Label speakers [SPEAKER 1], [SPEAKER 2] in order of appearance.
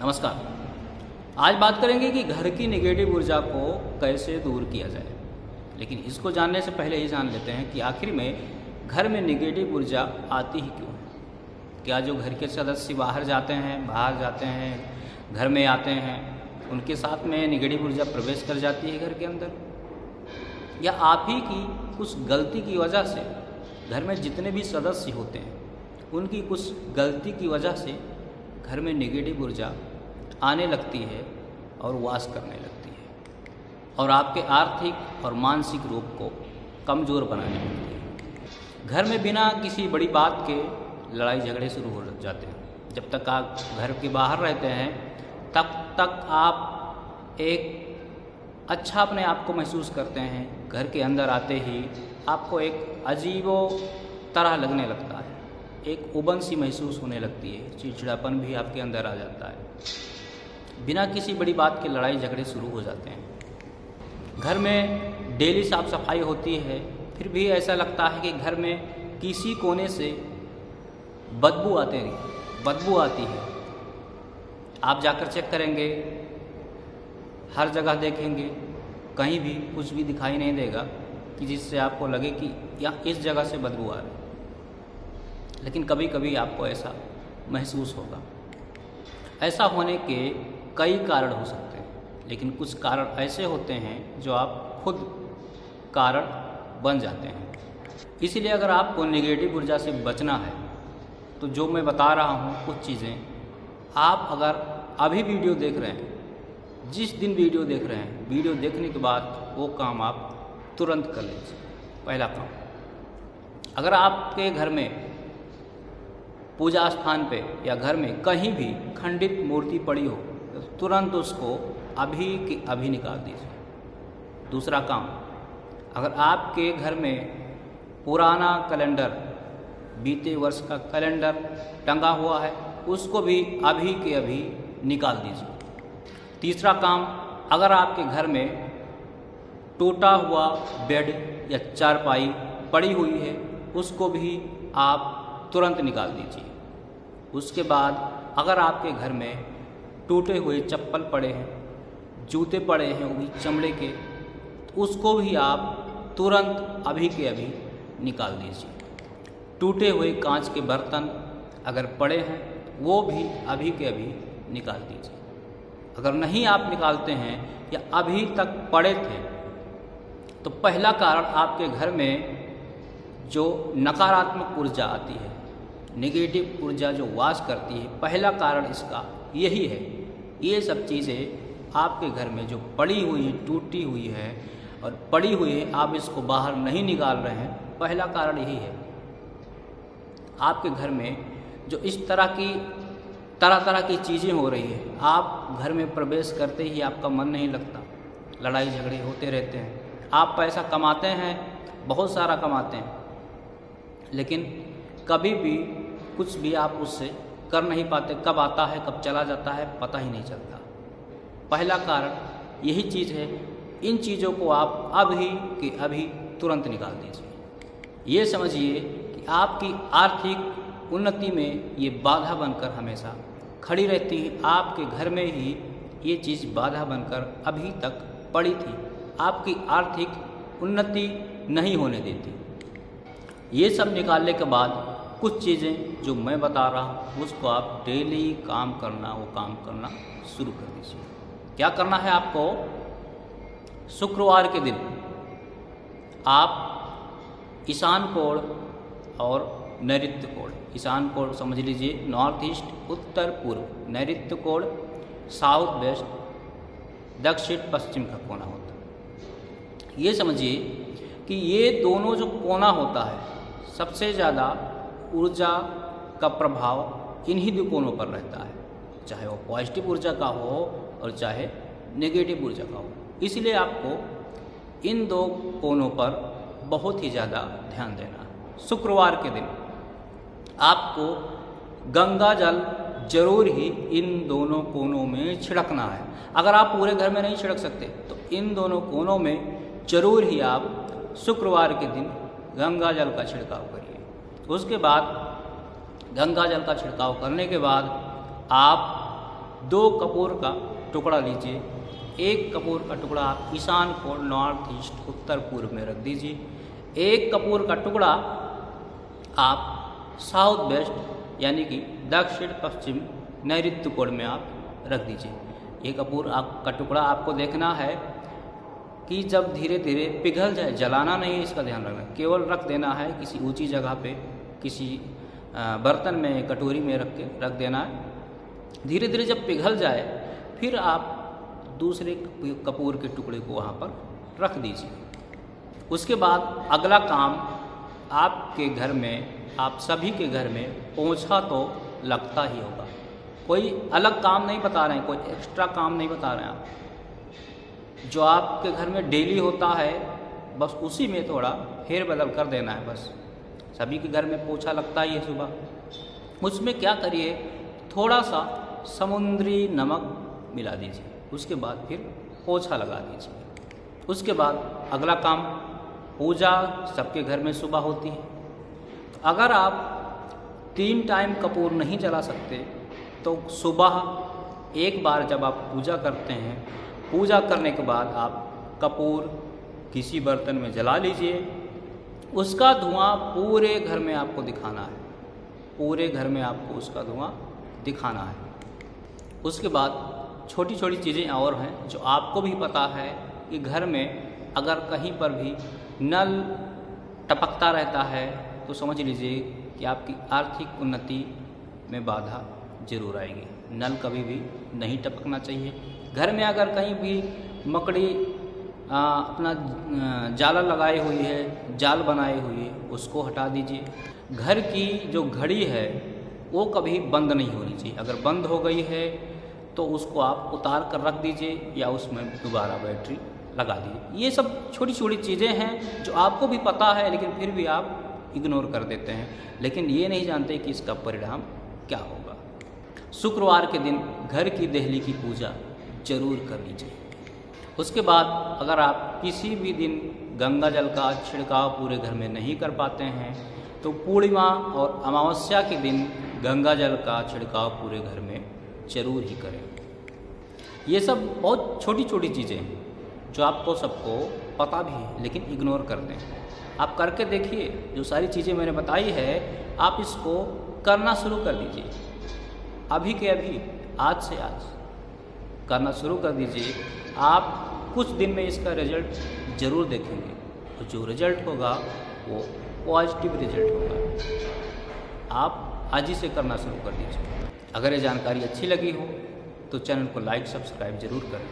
[SPEAKER 1] नमस्कार। आज बात करेंगे कि घर की नेगेटिव ऊर्जा को कैसे दूर किया जाए। लेकिन इसको जानने से पहले ये जान लेते हैं कि आखिर में घर में नेगेटिव ऊर्जा आती ही क्यों है। क्या जो घर के सदस्य बाहर जाते हैं, घर में आते हैं, उनके साथ में नेगेटिव ऊर्जा प्रवेश कर जाती है घर के अंदर, या आप ही की कुछ गलती की वजह से घर में जितने भी सदस्य होते हैं उनकी कुछ गलती की वजह से घर में नेगेटिव ऊर्जा आने लगती है और वास करने लगती है और आपके आर्थिक और मानसिक रूप को कमज़ोर बनाने लगती है। घर में बिना किसी बड़ी बात के लड़ाई झगड़े शुरू हो जाते हैं। जब तक आप घर के बाहर रहते हैं तब तक आप एक अच्छा अपने आप को महसूस करते हैं। घर के अंदर आते ही आपको एक अजीबो तरह लगने लगता है, एक उबन सी महसूस होने लगती है, चिड़चिड़ापन भी आपके अंदर आ जाता है। बिना किसी बड़ी बात के लड़ाई झगड़े शुरू हो जाते हैं। घर में डेली साफ सफाई होती है, फिर भी ऐसा लगता है कि घर में किसी कोने से बदबू आती है। आप जाकर चेक करेंगे, हर जगह देखेंगे, कहीं भी कुछ भी दिखाई नहीं देगा कि जिससे आपको लगे कि या इस जगह से बदबू आ रही है। लेकिन कभी कभी आपको ऐसा महसूस होगा। ऐसा होने के कई कारण हो सकते हैं, लेकिन कुछ कारण ऐसे होते हैं जो आप खुद कारण बन जाते हैं। इसीलिए अगर आपको नेगेटिव ऊर्जा से बचना है तो जो मैं बता रहा हूँ कुछ चीज़ें, आप अगर अभी वीडियो देख रहे हैं, जिस दिन वीडियो देख रहे हैं, वीडियो देखने के बाद वो काम आप तुरंत कर लीजिए। पहला काम, अगर आपके घर में पूजा स्थान पे या घर में कहीं भी खंडित मूर्ति पड़ी हो तो तुरंत उसको अभी के अभी निकाल दीजिए। दूसरा काम, अगर आपके घर में पुराना कैलेंडर, बीते वर्ष का कैलेंडर टंगा हुआ है, उसको भी अभी के अभी निकाल दीजिए। तीसरा काम, अगर आपके घर में टूटा हुआ बेड या चारपाई पड़ी हुई है, उसको भी आप तुरंत निकाल दीजिए। उसके बाद अगर आपके घर में टूटे हुए चप्पल पड़े हैं, जूते पड़े हैं वो भी चमड़े के, तो उसको भी आप तुरंत अभी के अभी निकाल दीजिए। टूटे हुए कांच के बर्तन अगर पड़े हैं वो भी अभी के अभी निकाल दीजिए। अगर नहीं आप निकालते हैं या अभी तक पड़े थे तो पहला कारण, आपके घर में जो नकारात्मक ऊर्जा आती है, नेगेटिव ऊर्जा जो वास करती है, पहला कारण इसका यही है। ये सब चीज़ें आपके घर में जो पड़ी हुई है, टूटी हुई है और पड़ी हुई है, आप इसको बाहर नहीं निकाल रहे हैं, पहला कारण यही है। आपके घर में जो इस तरह की चीज़ें हो रही है, आप घर में प्रवेश करते ही आपका मन नहीं लगता, लड़ाई झगड़े होते रहते हैं। आप पैसा कमाते हैं, बहुत सारा कमाते हैं, लेकिन कभी भी कुछ भी आप उससे कर नहीं पाते। कब आता है कब चला जाता है पता ही नहीं चलता। पहला कारण यही चीज़ है। इन चीज़ों को आप अभी के अभी तुरंत निकाल दीजिए। ये समझिए कि आपकी आर्थिक उन्नति में ये बाधा बनकर हमेशा खड़ी रहती है। आपके घर में ही ये चीज़ बाधा बनकर अभी तक पड़ी थी, आपकी आर्थिक उन्नति नहीं होने देती। ये सब निकालने के बाद कुछ चीज़ें जो मैं बता रहा हूँ उसको आप डेली काम करना शुरू कर दीजिए। क्या करना है आपको? शुक्रवार के दिन आप ईशान कोण और नैऋत्य कोण, ईशान कोण समझ लीजिए नॉर्थ ईस्ट उत्तर पूर्व, नैऋत्य कोण साउथ वेस्ट दक्षिण पश्चिम का कोना होता है। ये समझिए कि ये दोनों जो कोना होता है, सबसे ज़्यादा ऊर्जा का प्रभाव इन्हीं दो कोनों पर रहता है, चाहे वो पॉजिटिव ऊर्जा का हो और चाहे नेगेटिव ऊर्जा का हो। इसलिए आपको इन दो कोनों पर बहुत ही ज़्यादा ध्यान देना है। शुक्रवार के दिन आपको गंगा जल जरूर ही इन दोनों कोनों में छिड़कना है। अगर आप पूरे घर में नहीं छिड़क सकते तो इन दोनों कोनों में जरूर ही आप शुक्रवार के दिन गंगा जल का छिड़काव करिए। उसके बाद गंगा जल का छिड़काव करने के बाद आप 2 कपूर का टुकड़ा लीजिए। 1 कपूर का टुकड़ा आप ईशान को नॉर्थ ईस्ट उत्तर पूर्व में रख दीजिए। 1 कपूर का टुकड़ा आप साउथ वेस्ट यानी कि दक्षिण पश्चिम नैऋत्य कोण में आप रख दीजिए। ये कपूर का टुकड़ा आपको देखना है कि जब धीरे धीरे पिघल जाए, जलाना नहीं है, इसका ध्यान रखना, केवल रख देना है किसी ऊंची जगह पे, किसी बर्तन में, कटोरी में रख के रख देना है। धीरे धीरे जब पिघल जाए फिर आप दूसरे कपूर के टुकड़े को वहाँ पर रख दीजिए। उसके बाद अगला काम आपके घर में, आप सभी के घर में पोंछा तो लगता ही होगा। कोई अलग काम नहीं बता रहे हैं, कोई एक्स्ट्रा काम नहीं बता रहे हैं आप, जो आपके घर में डेली होता है बस उसी में थोड़ा फेर बदल कर देना है। बस सभी के घर में पोछा लगता ही है सुबह। उसमें क्या करिए, थोड़ा सा समुद्री नमक मिला दीजिए, उसके बाद फिर पोछा लगा दीजिए। उसके बाद अगला काम, पूजा सबके घर में सुबह होती है। अगर आप 3 टाइम कपूर नहीं जला सकते तो सुबह एक बार जब आप पूजा करते हैं, पूजा करने के बाद आप कपूर किसी बर्तन में जला लीजिए। उसका धुआं पूरे घर में आपको दिखाना है, पूरे घर में आपको उसका धुआं दिखाना है। उसके बाद छोटी छोटी चीज़ें और हैं जो आपको भी पता है कि घर में अगर कहीं पर भी नल टपकता रहता है तो समझ लीजिए कि आपकी आर्थिक उन्नति में बाधा जरूर आएगी। नल कभी भी नहीं टपकना चाहिए। घर में अगर कहीं भी मकड़ी अपना जाला लगाई हुई है, जाल बनाई हुई है, उसको हटा दीजिए। घर की जो घड़ी है वो कभी बंद नहीं होनी चाहिए। अगर बंद हो गई है तो उसको आप उतार कर रख दीजिए या उसमें दोबारा बैटरी लगा दीजिए। ये सब छोटी छोटी चीज़ें हैं जो आपको भी पता है लेकिन फिर भी आप इग्नोर कर देते हैं, लेकिन ये नहीं जानते कि इसका परिणाम क्या होगा। शुक्रवार के दिन घर की देहली की पूजा जरूर करनी चाहिए। उसके बाद अगर आप किसी भी दिन गंगा जल का छिड़काव पूरे घर में नहीं कर पाते हैं तो पूर्णिमा और अमावस्या के दिन गंगा जल का छिड़काव पूरे घर में जरूर ही करें। ये सब बहुत छोटी छोटी चीज़ें हैं जो आपको सबको पता भी है लेकिन इग्नोर करते हैं। आप करके देखिए, जो सारी चीज़ें मैंने बताई है आप इसको करना शुरू कर दीजिए। अभी के अभी, आज से आज करना शुरू कर दीजिए। आप कुछ दिन में इसका रिजल्ट ज़रूर देखेंगे, तो जो रिजल्ट होगा वो पॉजिटिव रिजल्ट होगा। आप आज ही से करना शुरू कर दीजिए। अगर ये जानकारी अच्छी लगी हो तो चैनल को लाइक सब्सक्राइब ज़रूर करें।